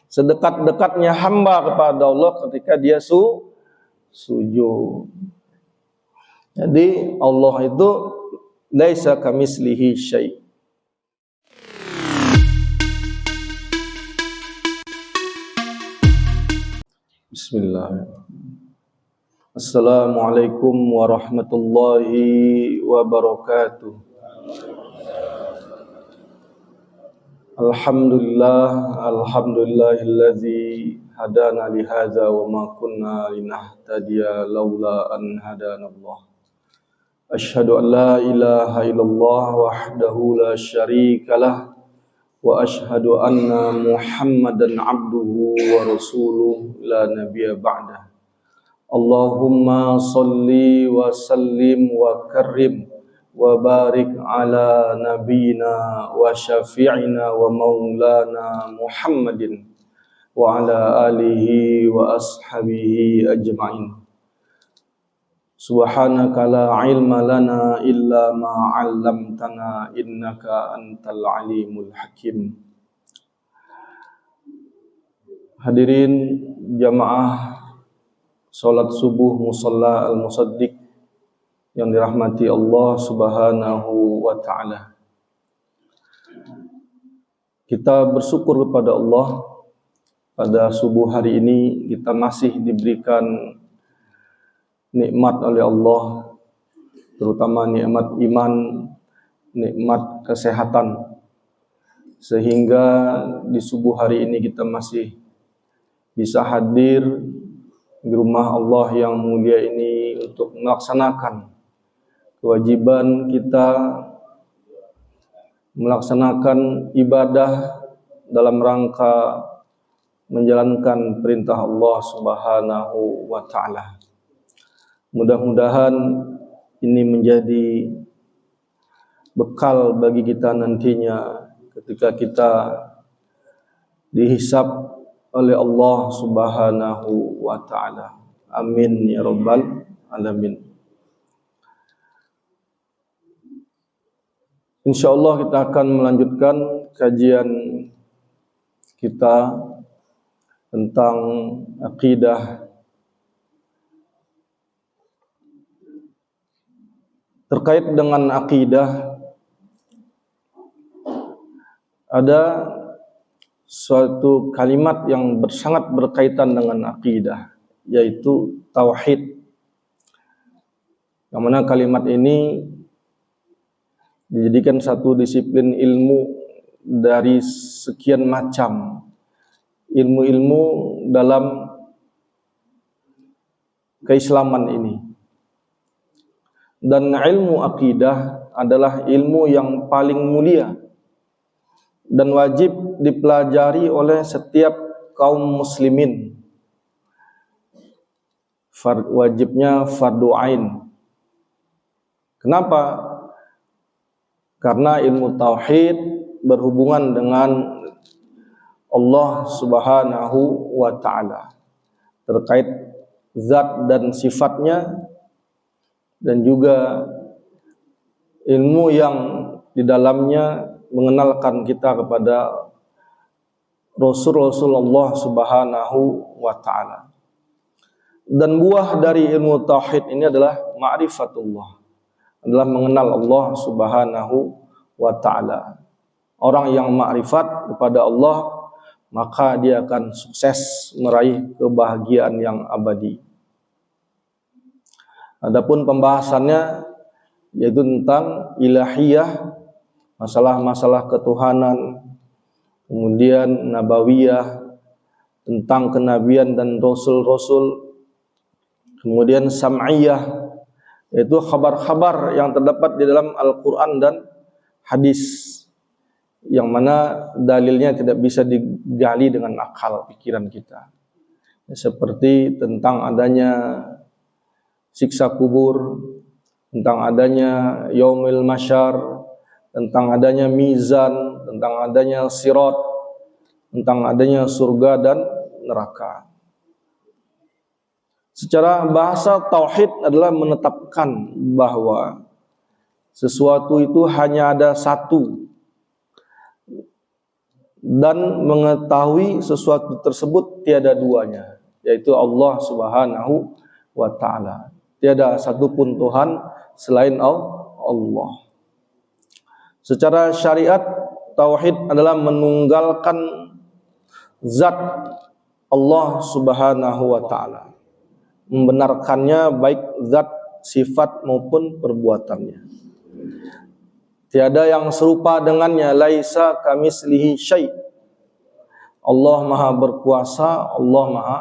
sedekat-dekatnya hamba kepada Allah ketika dia sujud. Jadi Allah itu laisa kamislihi syai'. Bismillahirrahmanirrahim. Assalamualaikum warahmatullahi wabarakatuh. Alhamdulillahilladzi hadana li hadza wa ma kunna linahtadiya laula an hadanallah. Asyhadu an la ilaha illallah wahdahu la syarikalah wa asyhadu anna Muhammadan abduhu wa rasuluhu la nabiyya ba'dah. Allahumma salli wa sallim wa karrim wa barik ala nabiyyina wa syafi'ina wa maulana Muhammadin wa ala alihi wa ashabihi ajma'in. Subhanaka la ilma lana illa ma 'allamtana innaka antal alimul hakim. Hadirin jamaah salat subuh musalla al-musaddiq yang dirahmati Allah Subhanahu wa ta'ala. Kita bersyukur kepada Allah pada subuh hari ini kita masih diberikan nikmat oleh Allah, terutama nikmat iman, nikmat kesehatan, sehingga di subuh hari ini kita masih bisa hadir di rumah Allah yang mulia ini untuk melaksanakan kewajiban kita, melaksanakan ibadah dalam rangka menjalankan perintah Allah Subhanahu wa ta'ala. Mudah-mudahan ini menjadi bekal bagi kita nantinya ketika kita dihisab oleh Allah Subhanahu wa ta'ala. Amin ya rabbal alamin. Insyaallah kita akan melanjutkan kajian kita tentang akidah. Terkait dengan akidah, ada suatu kalimat yang sangat berkaitan dengan akidah, yaitu tauhid. Yang mana kalimat ini dijadikan satu disiplin ilmu dari sekian macam ilmu-ilmu dalam keislaman ini. Dan ilmu akidah adalah ilmu yang paling mulia dan wajib dipelajari oleh setiap kaum muslimin. Wajibnya fardu ain. Kenapa? Karena ilmu tauhid berhubungan dengan Allah Subhanahu wa ta'ala, terkait zat dan sifatnya, dan juga ilmu yang di dalamnya mengenalkan kita kepada Rasul Allah Subhanahu wa ta'ala. Dan buah dari ilmu tauhid ini adalah ma'rifatullah, adalah mengenal Allah Subhanahu wa ta'ala. Orang yang ma'rifat kepada Allah, maka dia akan sukses meraih kebahagiaan yang abadi. Adapun pembahasannya yaitu tentang ilahiyah, masalah-masalah ketuhanan, kemudian nabawiyah, tentang kenabian dan rasul-rasul, kemudian sam'iyah, yaitu khabar-khabar yang terdapat di dalam Al-Quran dan hadis, yang mana dalilnya tidak bisa digali dengan akal pikiran kita, seperti tentang adanya siksa kubur, tentang adanya yaumil masyar, tentang adanya mizan, tentang adanya sirat, tentang adanya surga dan neraka. Secara bahasa, tauhid adalah menetapkan bahwa sesuatu itu hanya ada satu, dan mengetahui sesuatu tersebut tiada duanya, yaitu Allah Subhanahu wa ta'ala. Tiada satupun Tuhan selain Allah. Secara syariat, tauhid adalah menunggalkan zat Allah Subhanahu wa ta'ala, membenarkannya baik zat, sifat maupun perbuatannya. Tiada yang serupa dengannya, laisa kamitslihi syai'. Allah Maha berkuasa, Allah Maha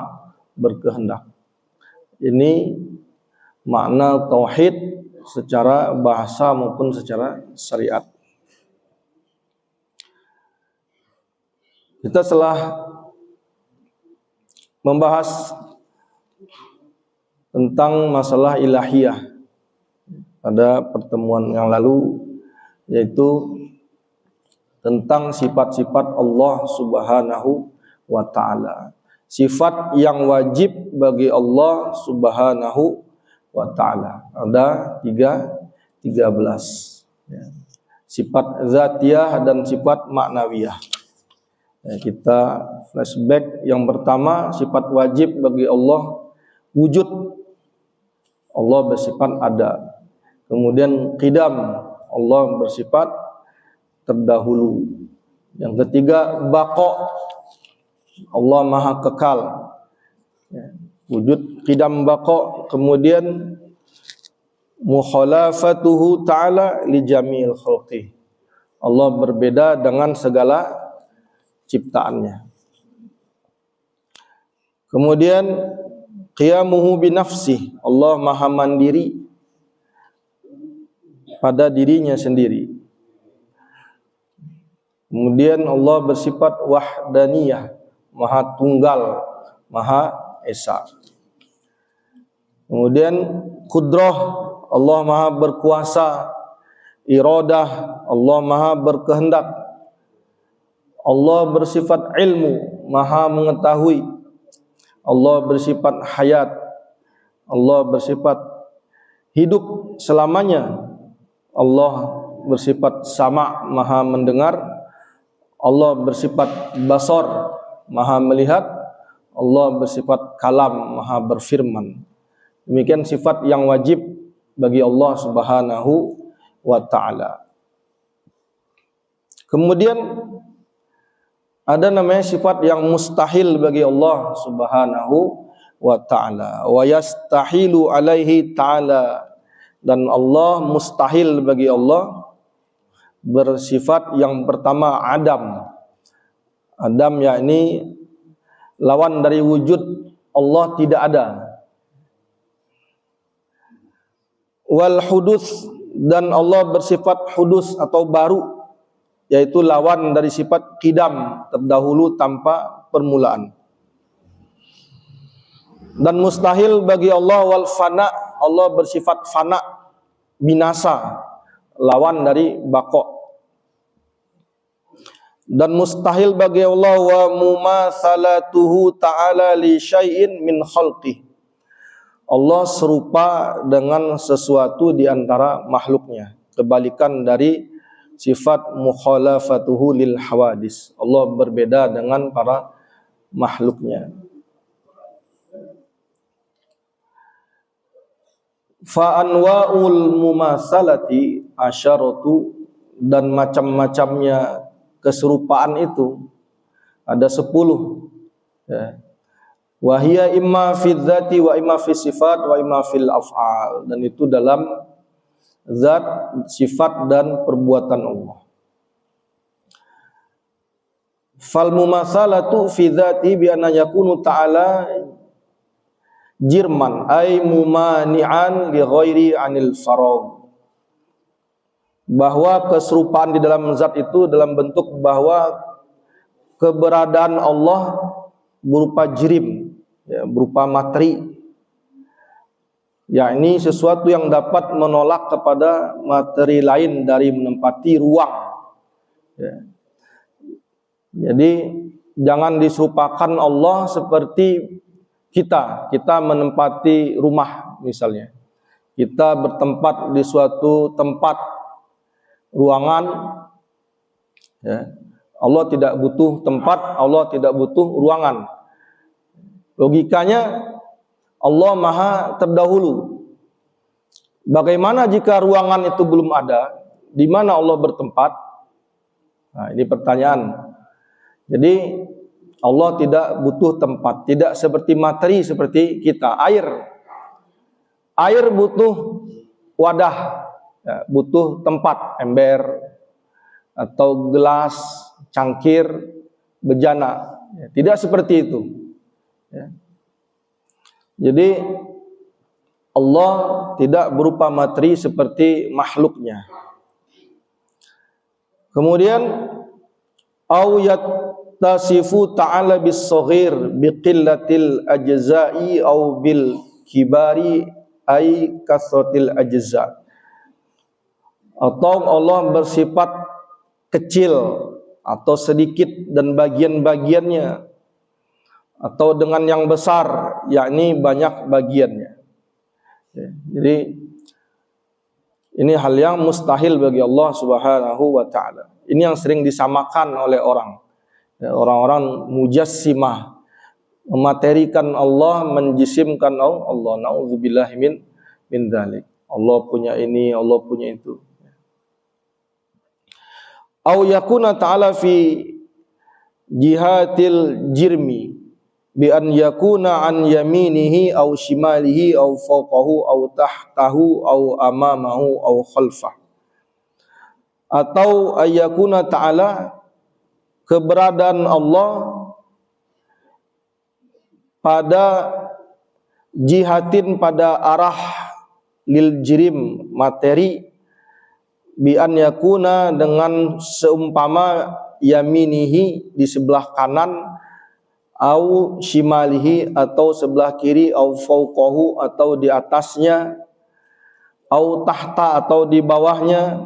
berkehendak. Ini makna tauhid secara bahasa maupun secara syariat. Kita telah membahas tentang masalah ilahiyah pada pertemuan yang lalu, yaitu tentang sifat-sifat Allah Subhanahu wa ta'ala. Sifat yang wajib bagi Allah Subhanahu wa ta'ala. Ada 13. Sifat zatiyah dan sifat maknawiyah. Kita flashback. Yang pertama, sifat wajib bagi Allah wujud. Allah bersifat ada. Kemudian qidam, Allah bersifat terdahulu. Yang ketiga, baqa, Allah Maha kekal. Wujud qidam baqa. Kemudian mukhalafatuhu ta'ala li jami'il khalqi, Allah berbeda dengan segala ciptaannya. Kemudian qiyamuhu bi nafsih, Allah Maha mandiri pada dirinya sendiri. Kemudian Allah bersifat wahdaniyah, Maha tunggal, Maha esa. Kemudian qudrah, Allah Maha berkuasa. Iradah, Allah Maha berkehendak. Allah bersifat ilmu, Maha mengetahui. Allah bersifat hayat, Allah bersifat hidup selamanya. Allah bersifat sama, Maha mendengar. Allah bersifat basar, Maha melihat. Allah bersifat kalam, Maha berfirman. Demikian sifat yang wajib bagi Allah Subhanahu wa ta'ala. Kemudian ada namanya sifat yang mustahil bagi Allah Subhanahu wa ta'ala. Wa yastahilu alaihi ta'ala. Dan Allah mustahil bagi Allah bersifat yang pertama Adam. Adam yakni lawan dari wujud Allah, tidak ada. Wal hudus, dan Allah bersifat hudus atau baru, yaitu lawan dari sifat qidam, terdahulu tanpa permulaan. Dan mustahil bagi Allah wal fana, Allah bersifat fana, binasa, lawan dari baqa. Dan mustahil bagi Allah wa mumatsalatuhu ta'ala li syai'in min khalqih, Allah serupa dengan sesuatu di antara makhluknya, kebalikan dari sifat mukhalafatuhu lil hawadis, Allah berbeda dengan para makhluknya. Fa anwa'ul mumatsalati asyaratu, dan macam-macamnya keserupaan itu ada 10, ya. Wa hiya imma fi dzati wa imma fi sifat wa imma fil af'al, dan itu dalam zat, sifat dan perbuatan Allah. Fal mumatsalatu fi dzati bi anna yakunu ta'ala jirman ay mumani'an li ghairi anil faragh, bahwa keserupaan di dalam zat itu dalam bentuk bahwa keberadaan Allah berupa jirim, ya, berupa materi, yakni sesuatu yang dapat menolak kepada materi lain dari menempati ruang, ya. Jadi jangan diserupakan Allah seperti kita menempati rumah misalnya. Kita bertempat di suatu tempat ruangan, ya. Allah tidak butuh tempat, Allah tidak butuh ruangan. Logikanya Allah Maha terdahulu. Bagaimana jika ruangan itu belum ada? Di mana Allah bertempat? Nah, ini pertanyaan. Jadi Allah tidak butuh tempat, tidak seperti materi seperti kita. Air butuh wadah, ya, butuh tempat, ember atau gelas, cangkir, bejana. Ya, tidak seperti itu. Ya. Jadi Allah tidak berupa materi seperti makhluknya. Kemudian au yattasifu ta'ala bis-shaghir biqillatil ajza'i au bil kibari ay kasratil ajza'. Atau Allah bersifat kecil atau sedikit dan bagian-bagiannya, atau dengan yang besar, yakni banyak bagiannya. Jadi ini hal yang mustahil bagi Allah Subhanahu wa taala. Ini yang sering disamakan oleh orang. Orang-orang mujassimah, mematerikan Allah, menjisimkan Allah. Nauzubillahi min dzalik. Allah punya ini, Allah punya itu. Au yakuna ta'ala fi jihatil jirmi bi an yakuna an yaminihi aw shimalihi aw fawqahu aw tahtahu aw amamahu aw khalfah. Atau ayakuna ta'ala, keberadaan Allah pada jihatin, pada arah lil jirim, materi, bi an yakuna, dengan seumpama yaminihi, di sebelah kanan, au shimalihi, atau sebelah kiri, au fauqahu, atau di atasnya, au tahta, atau di bawahnya,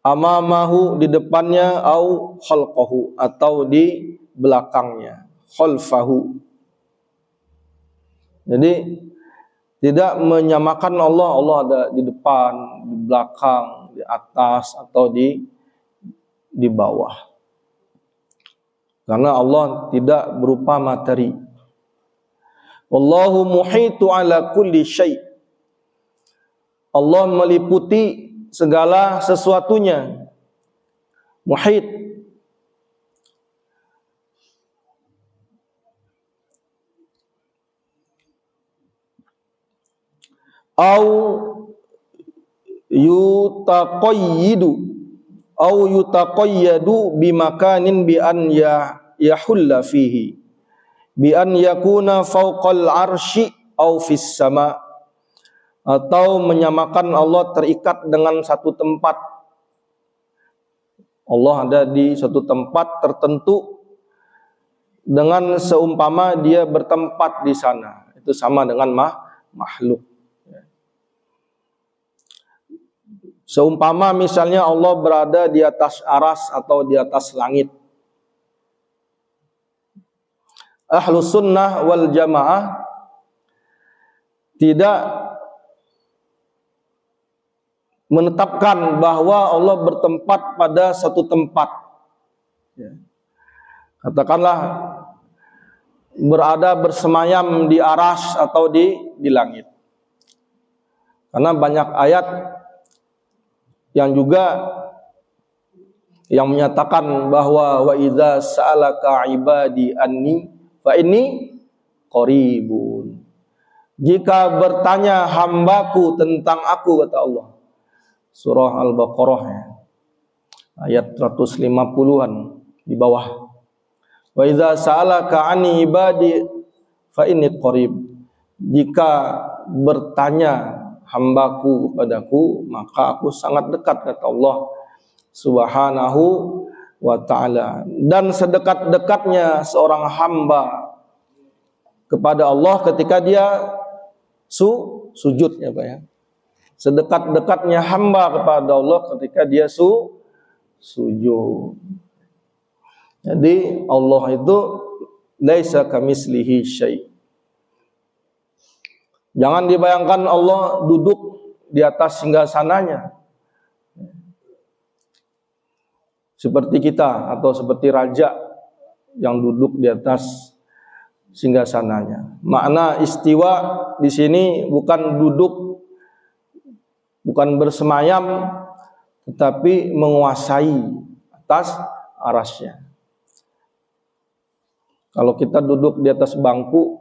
amamahu, di depannya, au khalqahu, atau di belakangnya, khalfahu. Jadi tidak menyamakan Allah ada di depan, di belakang, di atas, atau di bawah. Karena Allah tidak berupa materi. Wallahu muhitu ala kulli syai'. Allah meliputi segala sesuatunya. Muhit. Au yutaqayyadu bimakanin bi an yahulla fihi bi an yakuna fawqal arsy au fis sama'. Atau menyamakan Allah terikat dengan satu tempat. Allah ada di satu tempat tertentu dengan seumpama dia bertempat di sana. Itu sama dengan makhluk. Seumpama misalnya Allah berada di atas aras atau di atas langit. Ahlus sunnah wal jamaah tidak menetapkan bahwa Allah bertempat pada satu tempat. Katakanlah berada bersemayam di aras atau di langit. Karena banyak ayat yang juga yang menyatakan bahwa wa idza sa'alaka ibadi anni fa inni qaribun. Jika bertanya hambaku tentang aku, kata Allah. Surah Al-Baqarah ayat 150-an di bawah. Wa idza sa'alaka anni ibadi fa inni qarib. Jika bertanya hambaku kepadaku, maka aku sangat dekat, kata Allah Subhanahu wa ta'ala. Dan sedekat-dekatnya seorang hamba kepada Allah ketika dia sujud, ya Pak ya. Sedekat-dekatnya hamba kepada Allah ketika dia sujud. Jadi Allah itu laisa kamislihi syai'. Jangan dibayangkan Allah duduk di atas singgasananya. seperti kita atau seperti raja yang duduk di atas singgasananya. Makna istiwa di sini bukan duduk, bukan bersemayam, tetapi menguasai atas arasnya. Kalau kita duduk di atas bangku,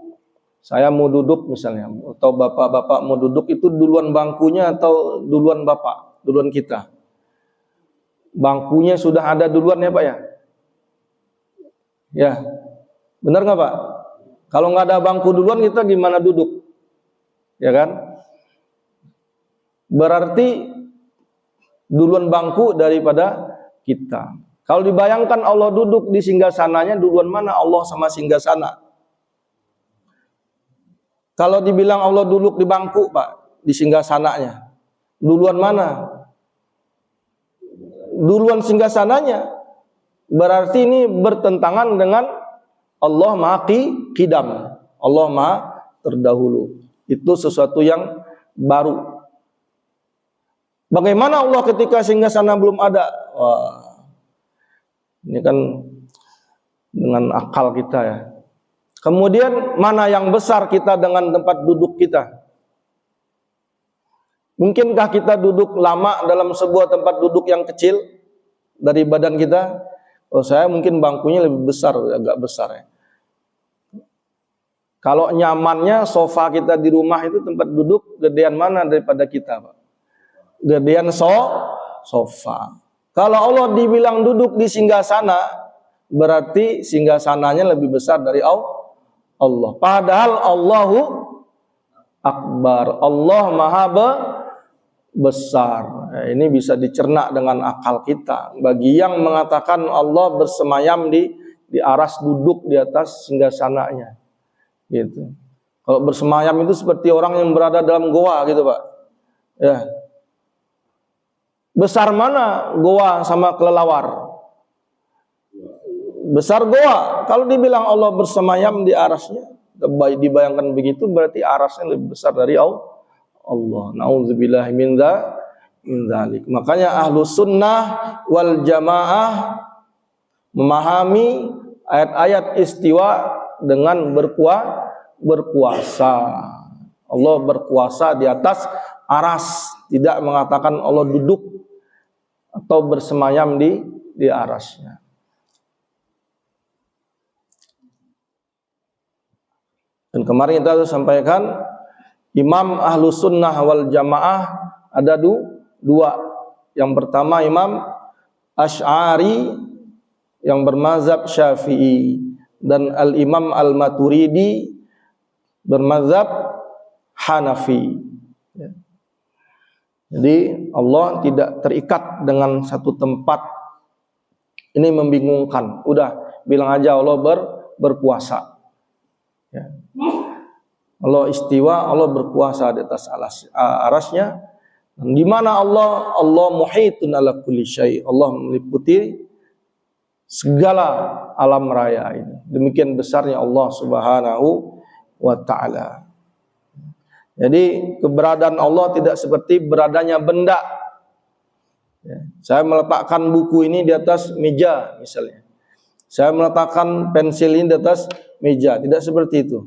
saya mau duduk misalnya, atau bapak-bapak mau duduk, itu duluan bangkunya atau duluan bapak, duluan kita? Bangkunya sudah ada duluan ya Pak ya? Ya, benar nggak Pak? Kalau nggak ada bangku duluan, kita gimana duduk? Ya kan? Berarti duluan bangku daripada kita. Kalau dibayangkan Allah duduk di singgasananya, duluan mana Allah sama singgasana? Kalau dibilang Allah duduk di bangku Pak, di singgasananya, duluan mana? Duluan singgasananya. Berarti ini bertentangan dengan Allah Maha Qidam, Allah Maha terdahulu. Itu sesuatu yang baru. Bagaimana Allah ketika singgasana belum ada? Wah, ini kan dengan akal kita ya. Kemudian mana yang besar kita dengan tempat duduk kita? Mungkinkah kita duduk lama dalam sebuah tempat duduk yang kecil dari badan kita? Oh, saya mungkin bangkunya lebih besar, agak besar ya. Kalau nyamannya sofa kita di rumah itu tempat duduk gedean mana daripada kita Pak? Gedean sofa. Kalau Allah dibilang duduk di singgasana, berarti singgasananya lebih besar dari Allah. Padahal Allahu Akbar, Allah Maha besar. Ini bisa dicerna dengan akal kita. Bagi yang mengatakan Allah bersemayam di aras, duduk di atas singgasananya, gitu. Kalau bersemayam itu seperti orang yang berada dalam goa, gitu Pak. Ya. Besar mana goa sama kelelawar? Besar goa. Kalau dibilang Allah bersemayam di arasnya, dibayangkan begitu, berarti arasnya lebih besar dari Allah. Nauzubillah min dzalik. Makanya Ahlus Sunnah wal Jamaah memahami ayat-ayat istiwa dengan berkuasa. Allah berkuasa di atas aras, tidak mengatakan Allah duduk atau bersemayam di arasnya. Dan kemarin kita sudah sampaikan Imam Ahlus Sunnah wal Jamaah ada dua. Yang pertama Imam Asy'ari yang bermazhab Syafi'i, dan Al-Imam Al-Maturidi bermazhab Hanafi. Jadi Allah tidak terikat dengan satu tempat. Ini membingungkan. Udah bilang aja Allah berkuasa. Ya. Allah istiwa, Allah berkuasa di atas arasnya. Dan di mana Allah muhitun ala kulli syai'. Allah meliputi segala alam raya ini. Demikian besarnya Allah Subhanahu wa ta'ala. Jadi keberadaan Allah tidak seperti beradanya benda. Ya, saya meletakkan buku ini di atas meja misalnya. Saya meletakkan pensil ini di atas meja, tidak seperti itu.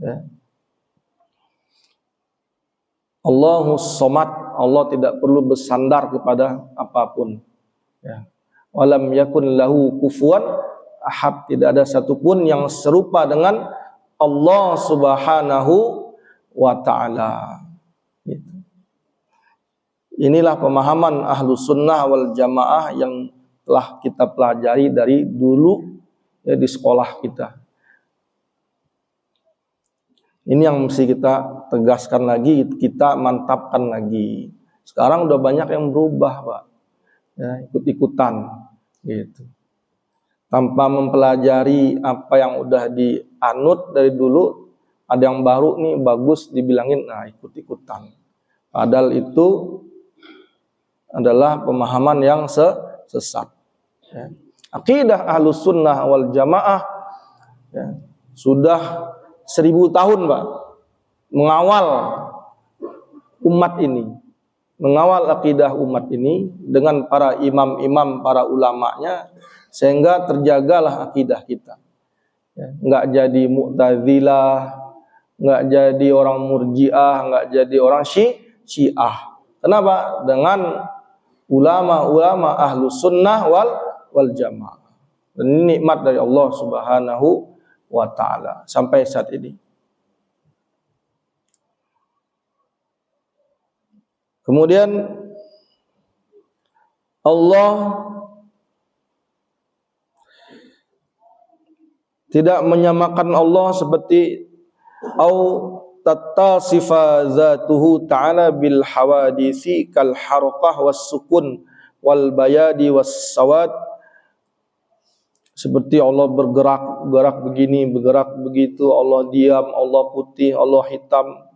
Ya. Allahus Somad, Allah tidak perlu bersandar kepada apapun. Ya. Walam yakun lahu kufuwan ahad, tidak ada satupun yang serupa dengan Allah Subhanahu wa ta'ala. Gitu. Inilah pemahaman Ahlus Sunnah wal Jamaah yang telah kita pelajari dari dulu ya, di sekolah kita. Ini yang mesti kita tegaskan lagi, kita mantapkan lagi. Sekarang udah banyak yang berubah Pak, ya, ikut-ikutan gitu, tanpa mempelajari apa yang udah dianut dari dulu. Ada yang baru nih bagus dibilangin, nah ikut-ikutan. Padahal itu adalah pemahaman yang sesat. Ya. Akidah Ahlus Sunnah wal Jamaah ya, sudah 1000 tahun Pak mengawal umat ini, mengawal akidah umat ini dengan para imam-imam, para ulamanya, sehingga terjagalah akidah kita. Ya, enggak jadi Mu'tazilah, enggak jadi orang Murji'ah, enggak jadi orang Syiah. Kenapa? Dengan ulama-ulama Ahlus Sunnah wal Jamaah. Dan ini nikmat dari Allah Subhanahu wa taala sampai saat ini. Kemudian Allah tidak menyamakan Allah seperti au tattasifa zatuhu ta'ala bil hawadisi kal harqah was sukun wal bayadi was sawad, seperti Allah bergerak begini, bergerak begitu, Allah diam, Allah putih, Allah hitam.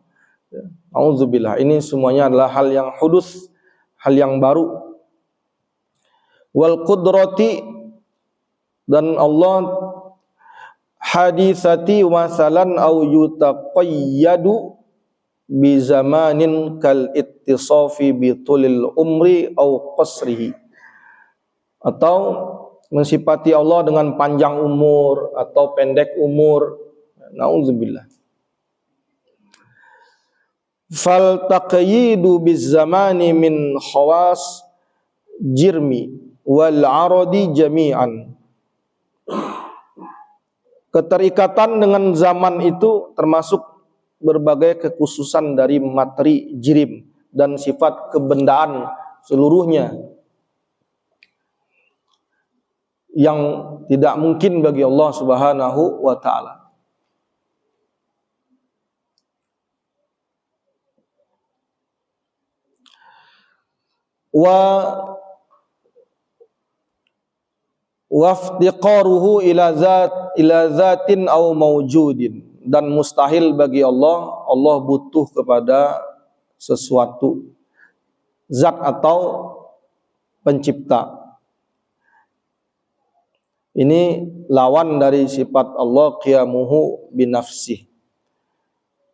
Auzubillah, ini semuanya adalah hal yang hudus, hal yang baru. Wal qudrati, dan Allah hadisati wasalan au yutaqayyadu bi zamanin kal ittisafi bi tulil umri au qasrihi, atau mensifati Allah dengan panjang umur atau pendek umur. Nauzubillah. Fal taqyidu biz zamani min khawas jirmi wal aradi jami'an. Keterikatan dengan zaman itu termasuk berbagai kekhususan dari materi jirim dan sifat kebendaan seluruhnya yang tidak mungkin bagi Allah Subhanahu wa taala. Waftiqaruhu ila zatin au mawjudin, dan mustahil bagi Allah butuh kepada sesuatu, zat atau pencipta. Ini lawan dari sifat Allah qiyamuhu binafsih.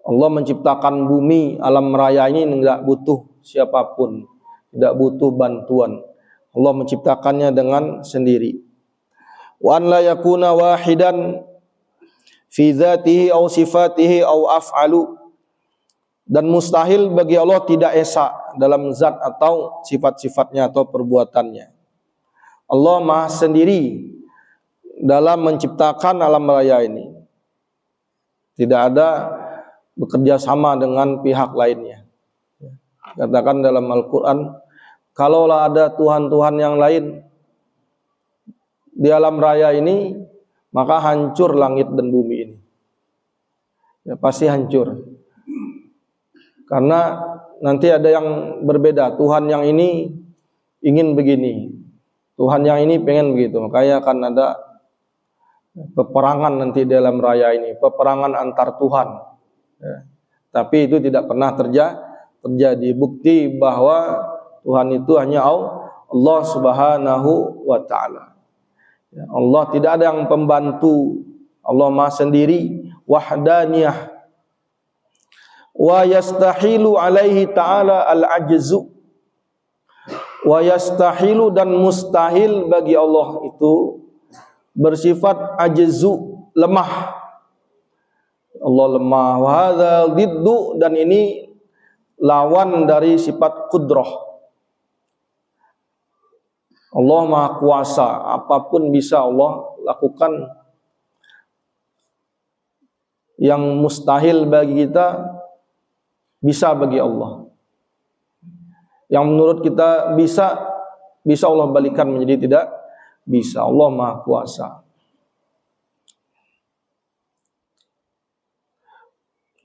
Allah menciptakan bumi, alam raya ini tidak butuh siapapun, tidak butuh bantuan. Allah menciptakannya dengan sendiri. Wa an la yakuna wahidan fi dzatihi aw sifatihi aw af'alu, dan mustahil bagi Allah tidak esa dalam zat atau sifat-sifatnya atau perbuatannya. Allah Maha sendiri dalam menciptakan alam raya ini. Tidak ada bekerja sama dengan pihak lainnya. Katakan dalam Al-Quran, kalaulah ada Tuhan-Tuhan yang lain di alam raya ini, maka hancur langit dan bumi ini. Ya, pasti hancur. Karena nanti ada yang berbeda. Tuhan yang ini ingin begini, Tuhan yang ini pengen begitu. Makanya akan ada peperangan nanti dalam raya ini, peperangan antar Tuhan. Ya. Tapi itu tidak pernah terjadi. Bukti bahwa Tuhan itu hanya Allah Subhanahu wa taala. Ya, Allah tidak ada yang pembantu. Allah Maha sendiri, wahdaniyah. Wa yastahilu alaihi ta'ala al-ajzu. Wa yastahilu, dan mustahil bagi Allah itu bersifat ajzu, lemah. Allah lemah. Wa hadzal diddu, dan ini lawan dari sifat qudrah. Allah Maha Kuasa, apapun bisa Allah lakukan. Yang mustahil bagi kita bisa bagi Allah. Yang menurut kita bisa Allah balikan menjadi tidak bisa. Allah Maha Kuasa.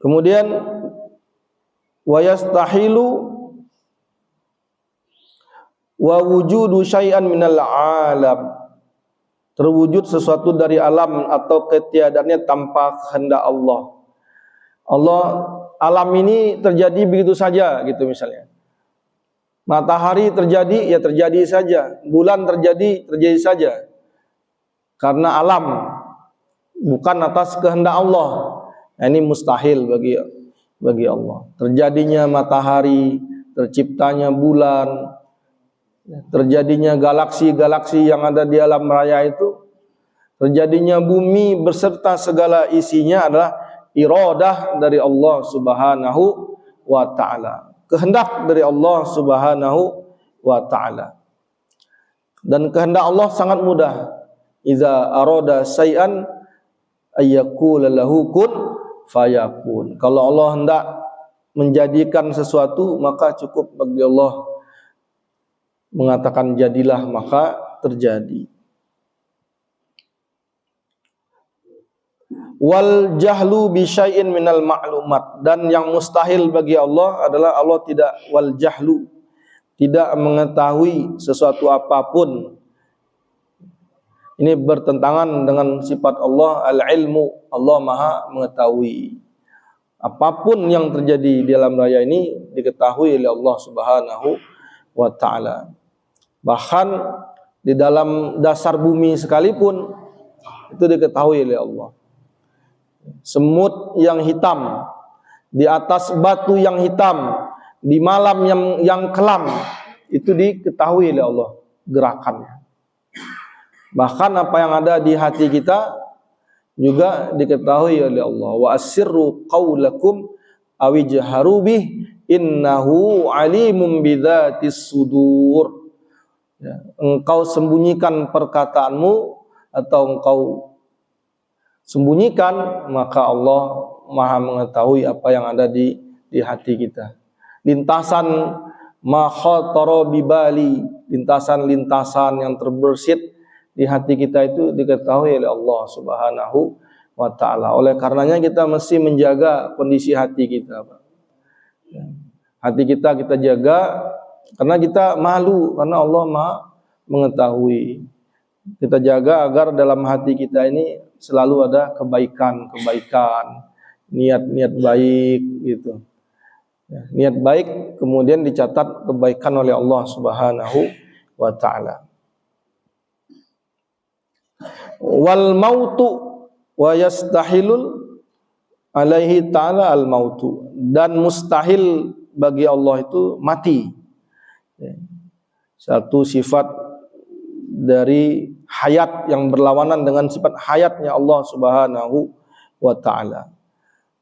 Kemudian wa yastahilu wa wujudu syai'an minal alam, terwujud sesuatu dari alam atau ketiadaannya tanpa kehendak Allah. Alam ini terjadi begitu saja gitu misalnya. Matahari terjadi, ya terjadi saja. Bulan terjadi saja. Karena alam, bukan atas kehendak Allah. Nah, ini mustahil bagi Allah. Terjadinya matahari, terciptanya bulan, terjadinya galaksi-galaksi yang ada di alam raya itu, terjadinya bumi beserta segala isinya adalah iradah dari Allah Subhanahu wa ta'ala, kehendak dari Allah Subhanahu wa ta'ala. Dan kehendak Allah sangat mudah. Iza arada syai'an ayyakula lahu kun fayakun. Kalau Allah hendak menjadikan sesuatu, maka cukup bagi Allah mengatakan jadilah, maka terjadi. Wal jahlu bi syai'in minal ma'lumat, dan yang mustahil bagi Allah adalah Allah tidak, wal jahlu, tidak mengetahui sesuatu apapun. Ini bertentangan dengan sifat Allah al-ilmu. Allah Maha mengetahui. Apapun yang terjadi di alam raya ini diketahui oleh Allah Subhanahu wa ta'ala. Bahkan di dalam dasar bumi sekalipun itu diketahui oleh Allah. Semut yang hitam di atas batu yang hitam di malam yang kelam itu diketahui oleh Allah gerakannya. Bahkan apa yang ada di hati kita juga diketahui oleh Allah. Wa asirru qaulakum awijharu bih innahu alimun bidzatis sudur. Ya, engkau sembunyikan perkataanmu atau engkau sembunyikan, maka Allah Maha mengetahui apa yang ada di hati kita. Lintasan ma khatara bibali, lintasan-lintasan yang terbersit di hati kita itu diketahui oleh Allah Subhanahu wa ta'ala. Oleh karenanya kita mesti menjaga kondisi hati kita, Pak. Hati kita jaga, karena kita malu, karena Allah Maha mengetahui. Kita jaga agar dalam hati kita ini selalu ada kebaikan, niat-niat baik gitu. Ya, niat baik kemudian dicatat kebaikan oleh Allah Subhanahu wa ta'ala. Wal mautu wa yastahilul alaihi ta'ala al mautu, dan mustahil bagi Allah itu mati. Satu sifat dari hayat yang berlawanan dengan sifat hayatnya Allah Subhanahu wa ta'ala.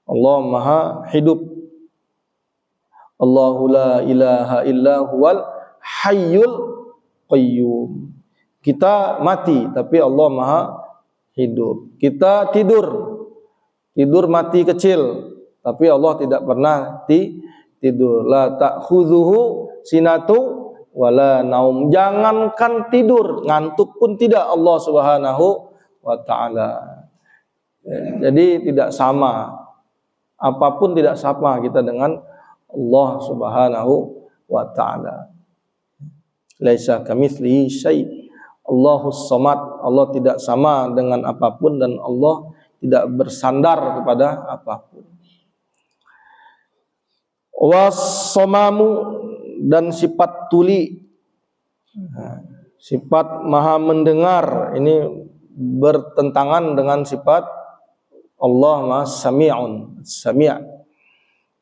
Allah Maha hidup. Allahu la ilaha illa huwal hayyul qayyum. Kita mati, tapi Allah Maha hidup. Kita tidur mati kecil, tapi Allah tidak pernah tidur. La ta'khudhuhu sinatu wala naum. Jangankan tidur, ngantuk pun tidak Allah Subhanahu wa ta'ala. Jadi tidak sama, apapun tidak sama kita dengan Allah Subhanahu wa ta'ala. Laisa kamitslihi syai'. Allahus samad, Allah tidak sama dengan apapun dan Allah tidak bersandar kepada apapun. Was-samamu, dan sifat tuli, sifat Maha mendengar, ini bertentangan dengan sifat Allah Maha sami'un, sami'.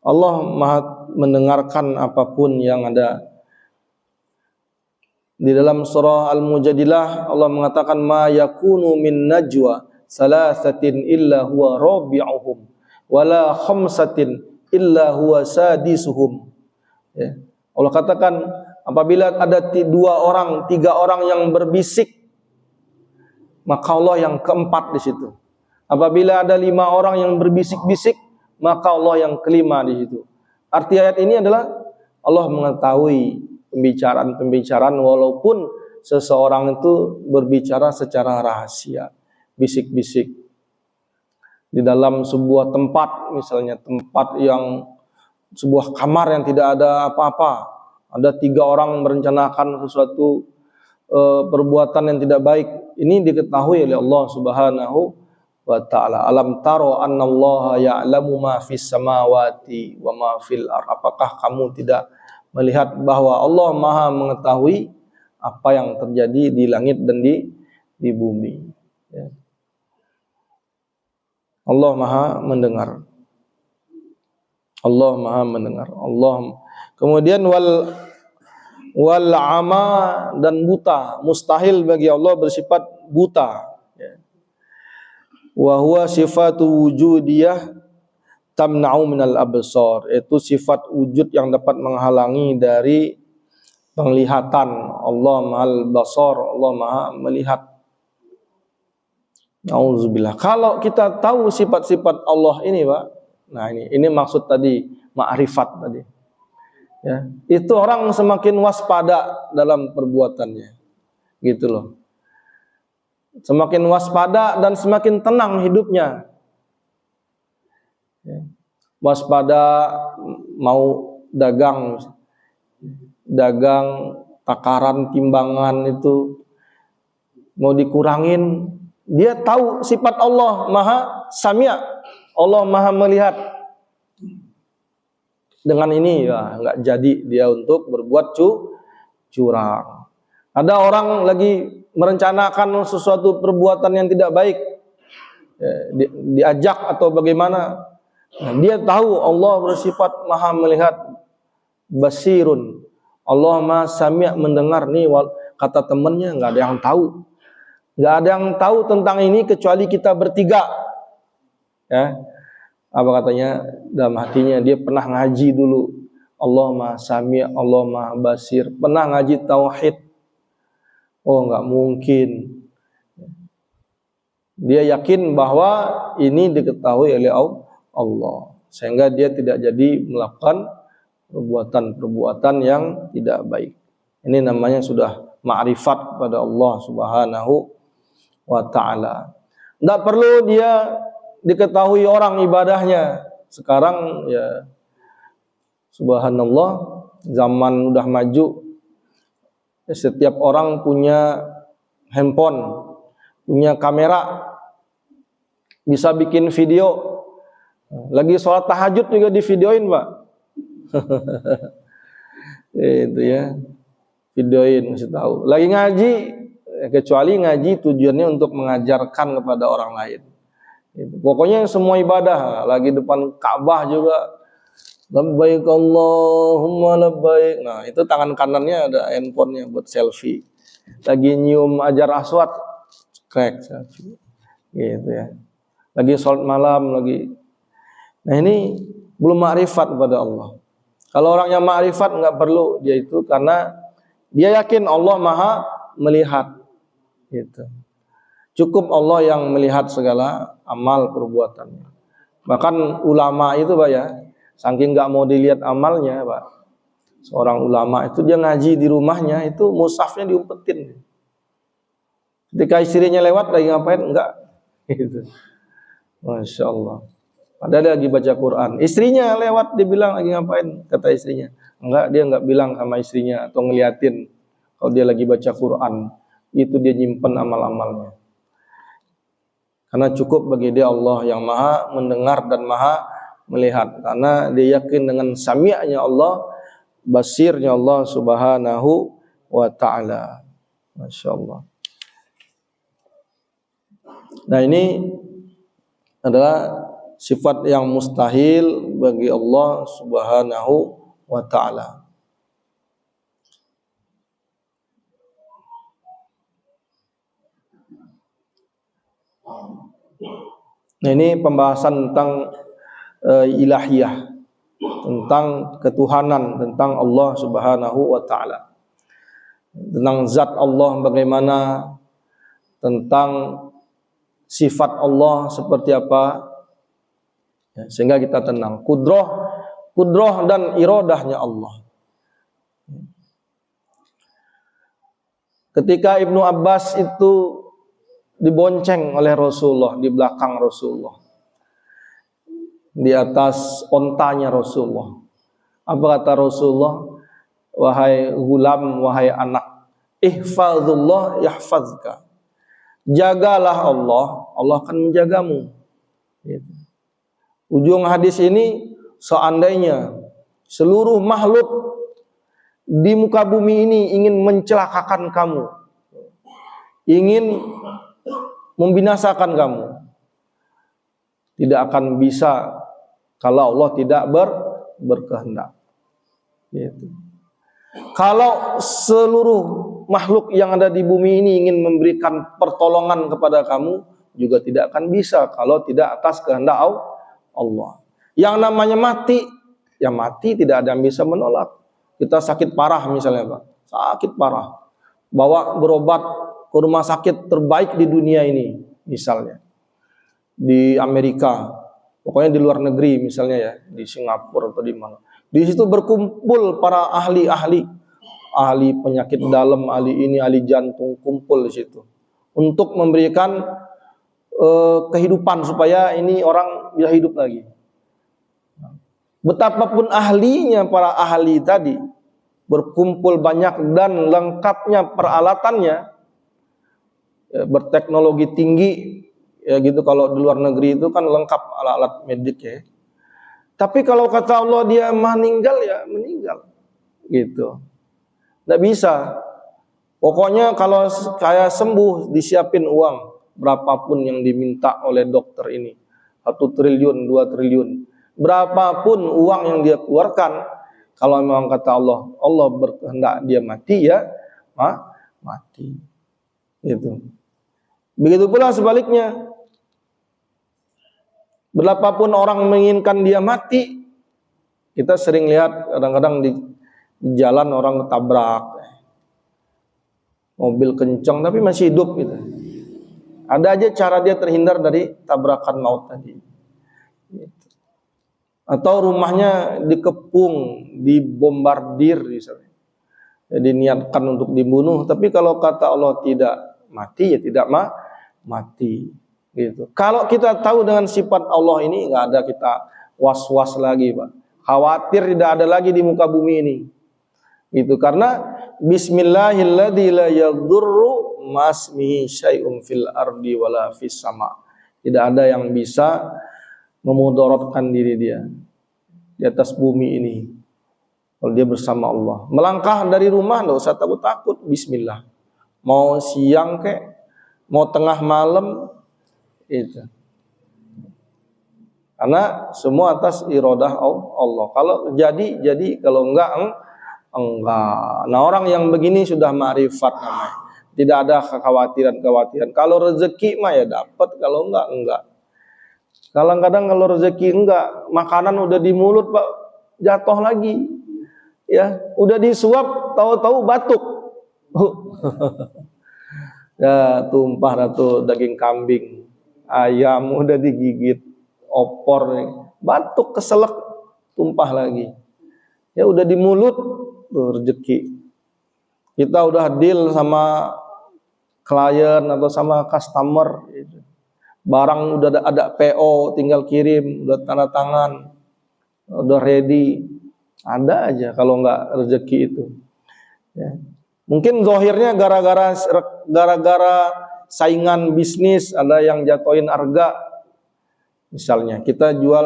Allah Maha mendengarkan apapun yang ada. Di dalam surah Al-Mujadilah Allah mengatakan ma yakunu min najwa salasatin illa huwa rabi'uhum wala khamsatin illa huwa sadisuhum. Ya. Allah katakan apabila ada tiga orang yang berbisik, maka Allah yang keempat di situ. Apabila ada 5 orang yang berbisik-bisik, maka Allah yang kelima di situ. Arti ayat ini adalah Allah mengetahui pembicaraan walaupun seseorang itu berbicara secara rahasia, bisik-bisik. Di dalam sebuah tempat, misalnya tempat yang sebuah kamar yang tidak ada apa-apa, ada 3 orang merencanakan sesuatu perbuatan yang tidak baik. Ini diketahui oleh Allah Subhanahu wa ta'ala. Alam taro annallaha ya'lamu ma fis samawati wa ma fil ardh. Apakah kamu tidak melihat bahwa Allah Maha mengetahui apa yang terjadi di langit dan di bumi. Ya. Allah Maha mendengar. Allah Maha mendengar. Allah Kemudian wal ama, dan buta. Mustahil bagi Allah bersifat buta. Wa huwa sifatu wujudiyah tamna'u minal absar. Itu sifat wujud yang dapat menghalangi dari penglihatan. Allah mahal basar, Allah maha melihat. Nauzubillah. Kalau kita tahu sifat-sifat Allah ini, Pak. Nah, ini maksud tadi ma'rifat tadi. Ya, itu orang semakin waspada dalam perbuatannya. Gitu loh. Semakin waspada dan semakin tenang hidupnya. Ya. Waspada mau dagang takaran timbangan itu mau dikurangin, dia tahu sifat Allah maha sami', Allah maha melihat. Dengan ini ya nggak jadi dia untuk berbuat curang. Ada orang lagi merencanakan sesuatu perbuatan yang tidak baik, diajak atau bagaimana, nah, dia tahu Allah bersifat maha melihat, basirun, Allah maha sami', mendengar. Nih kata temannya, nggak ada yang tahu, nggak ada yang tahu tentang ini kecuali kita bertiga. Ya, apa katanya dalam hatinya, dia pernah ngaji dulu, Allah maha sami', Allah maha basir, pernah ngaji tauhid. Oh, nggak mungkin. Dia yakin bahwa ini diketahui oleh Allah, sehingga dia tidak jadi melakukan perbuatan-perbuatan yang tidak baik. Ini namanya sudah ma'rifat kepada Allah Subhanahu wa ta'ala. Tidak perlu dia diketahui orang ibadahnya. Sekarang ya subhanallah, zaman udah maju, setiap orang punya handphone, punya kamera, bisa bikin video. Lagi sholat tahajud juga divideoin, Pak. Itu ya, videoin, masih tahu. Lagi ngaji, kecuali ngaji tujuannya untuk mengajarkan kepada orang lain. Pokoknya semua ibadah, lagi depan Ka'bah juga, labbaik Allahumma labbaik. Nah, itu tangan kanannya ada handphonenya buat selfie. Lagi nyium Hajar Aswad, crack selfie. Gitu ya. Lagi sholat malam lagi. Nah, ini belum ma'rifat kepada Allah. Kalau orang yang ma'rifat nggak perlu dia itu, karena dia yakin Allah maha melihat. Gitu. Cukup Allah yang melihat segala amal perbuatannya. Bahkan ulama itu, Pak ya, saking nggak mau dilihat amalnya, Pak. Seorang ulama itu dia ngaji di rumahnya, itu mushafnya diumpetin. Ketika istrinya lewat lagi ngapain? Enggak. Gitu. Masya Allah. Padahal dia lagi baca Quran. Istrinya lewat, dia bilang lagi ngapain? Kata istrinya. Enggak, dia enggak bilang sama istrinya atau ngeliatin kalau dia lagi baca Quran. Itu dia nyimpen amal-amalnya. Karena cukup bagi dia Allah yang maha mendengar dan maha melihat. Karena dia yakin dengan sami'nya Allah, basirnya Allah Subhanahu wa ta'ala. Masya Allah. Nah, ini adalah sifat yang mustahil bagi Allah Subhanahu wa ta'ala. Nah, ini pembahasan tentang ilahiyah, tentang ketuhanan, tentang Allah Subhanahu wa ta'ala, tentang zat Allah bagaimana, tentang sifat Allah seperti apa, ya, sehingga kita tenang. Kudrah dan iradahnya Allah. Ketika Ibnu Abbas itu dibonceng oleh Rasulullah di belakang Rasulullah, di atas ontanya Rasulullah, apa kata Rasulullah? Wahai gulam, wahai anak, ihfazullah yahfazka. Jagalah Allah, Allah akan menjagamu. Gitu. Ujung hadis ini, seandainya seluruh makhluk di muka bumi ini ingin mencelakakan kamu, ingin membinasakan kamu, tidak akan bisa kalau Allah tidak berkehendak. Gitu. Kalau seluruh makhluk yang ada di bumi ini ingin memberikan pertolongan kepada kamu, juga tidak akan bisa kalau tidak atas kehendak Allah. Yang namanya mati, ya mati, tidak ada yang bisa menolak. Kita sakit parah misalnya Pak, sakit parah, bawa berobat ke rumah sakit terbaik di dunia ini, misalnya di Amerika, pokoknya di luar negeri misalnya ya, di Singapura atau di mana. Di situ berkumpul para ahli penyakit dalam, ahli ini, ahli jantung, kumpul di situ untuk memberikan kehidupan supaya ini orang bisa hidup lagi. Betapapun ahlinya para ahli tadi, berkumpul banyak dan lengkapnya peralatannya, ya, berteknologi tinggi, ya gitu. Kalau di luar negeri itu kan lengkap alat-alat medik ya. Tapi kalau kata Allah dia meninggal, ya meninggal, gitu. Nggak bisa. Pokoknya kalau saya sembuh, disiapin uang berapapun yang diminta oleh dokter ini, 1 triliun, 2 triliun, berapapun uang yang dia keluarkan, kalau memang kata Allah berkehendak dia mati, ya mati. Gitu. Begitu pula sebaliknya. Berapapun orang menginginkan dia mati, kita sering lihat kadang-kadang di jalan orang ketabrak, mobil kencang tapi masih hidup gitu. Ada aja cara dia terhindar dari tabrakan maut tadi. Gitu. Atau rumahnya dikepung, dibombardir misalnya. Jadi niatkan untuk dibunuh, tapi kalau kata Allah tidak mati, ya tidak mati. Gitu. Kalau kita tahu dengan sifat Allah ini, nggak ada kita was-was lagi, Pak. Khawatir tidak ada lagi di muka bumi ini. Gitu. Karena Bismillahilladzi la yadurru masmihi syai'un fil ardi wala fis sama. Tidak ada yang bisa memudaratkan diri dia di atas bumi ini kalau dia bersama Allah. Melangkah dari rumah enggak usah takut-takut, bismillah. Mau siang kek, mau tengah malam, itu. Karena semua atas iradah Allah. Kalau jadi, kalau enggak. Nah, orang yang begini sudah ma'rifat namanya. Tidak ada kekhawatiran. Kalau rezeki mah ya dapat, kalau enggak. Kadang-kadang kalau rezeki enggak, makanan udah di mulut Pak, jatuh lagi. Ya, udah disuap, tahu-tahu batuk. Ya, tumpah tuh daging kambing. Ayam udah digigit, opor, batuk, keselak, tumpah lagi. Ya udah di mulut tuh rezeki. Kita udah deal sama klien atau sama customer, barang udah ada PO, tinggal kirim, udah tanda tangan, udah ready. Ada aja kalau nggak rezeki itu. Ya. Mungkin zahirnya gara-gara saingan bisnis, ada yang jatuhin harga. Misalnya kita jual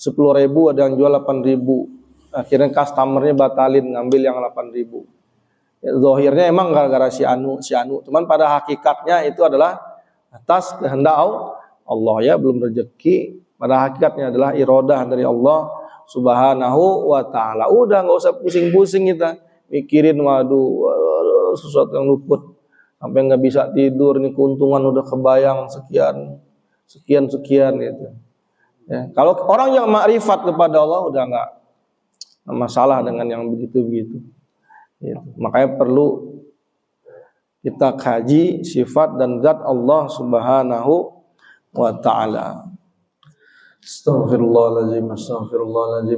10.000, ada yang jual 8.000. Akhirnya customernya batalin ngambil yang 8.000. Ya, zahirnya emang gara-gara si anu. Cuman pada hakikatnya itu adalah atas kehendak Allah, ya, belum rezeki. Pada hakikatnya adalah iradah dari Allah Subhanahu wa ta'ala. Udah nggak usah pusing-pusing kita mikirin waduh sesuatu yang luput sampai nggak bisa tidur, nih keuntungan udah kebayang sekian gitu. Ya, kalau orang yang makrifat kepada Allah udah nggak masalah dengan yang begitu. Gitu. Makanya perlu kita kaji sifat dan zat Allah Subhanahu wa ta'ala. Astaghfirullahaladzim,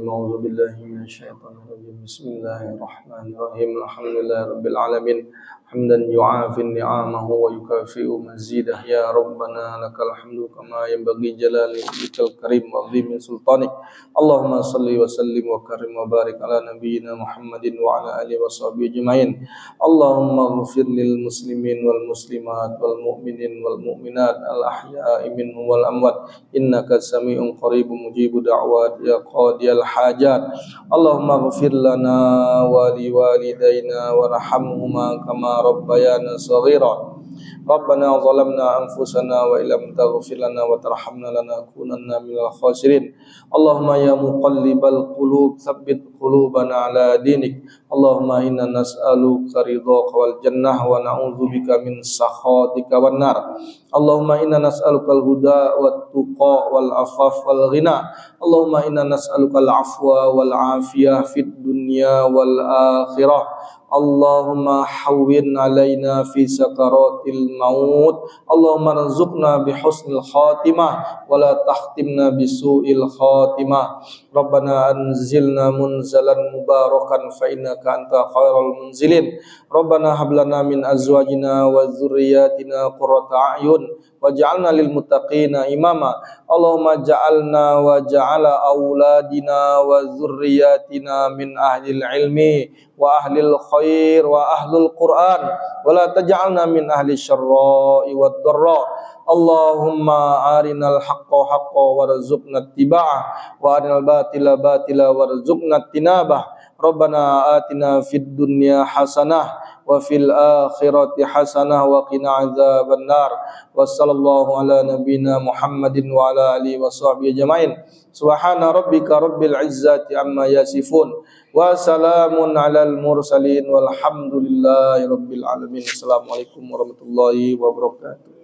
a'udzu billahi minasyaitonir rajim. Bismillahirrahmanirrahim. Alhamdulillahirabbil alamin. Hamdan yu'afi ni'amahu wa yukafi'u mazidah. Ya Rabbana lakal hamdu kama yanbaghi jalali wajhikal karim wa 'azimi sultanik. Allahumma shalli wa sallim wa karim wa barik ala nabiyyina Muhammadin wa ala alihi wa sahbihi ajmain. Allahumma ighfir lil muslimin wal muslimat wal mu'minin wal mu'minat al ahya'i minhum wal amwat innaka sami'un qaribun mujibu da'wat ya qadiyal hajat. Allahumma ighfir lana wa liwalidayna warhamhuma kama rabbayana shaghira. Rabbana zalamna anfusana wa illam taghfir lana wa tarhamna lanakunanna minal khasirin. Allahumma ya muqallibal qulub tsabbit qulubana ala dinik. Allahumma inna nas'aluka ridhaka wal jannah wa na'udzubika min sakhatika wan nar. Allahumma inna nas'aluka al-huda wat tuqa wal afaf wal ghina. Allahumma inna nas'aluka al-afwa wal afiyah fid dunya wal akhirah. Allahumma hawwin alaina fi sakaratil maut. Allahumma rzuqna bi husnil khatimah wa la tahtimna bi su'il khatimah. Rabbana anzilna munzalan mubarakan fa innaka anta khairul munzilin. Rabbana hab lana min azwajina wa dzurriyyatina qurrata a'yun waj'alna lil muttaqina imama. Allahumma ja'alna wa ja'ala auladina wa dzurriyyatina min ahlil ilmi wa ahlil khair wa ahlul Quran wa la taj'alna min ahli syarra'i wad dharra. Allahumma arinal haqqa haqqan warzuqna ittiba'ah wa arinal batila batila warzuqna tinabah. Rabbana atina fid dunya hasanah wa fil akhirati hasanah wa qina adzabannar. Wa sallallahu ala nabiyyina Muhammadin wa ala alihi wa sahbihi ajmain. Subhana rabbika rabbil izzati amma yasifun wa salamun alal mursalin walhamdulillahi rabbil alamin. Assalamualaikum warahmatullahi wabarakatuh.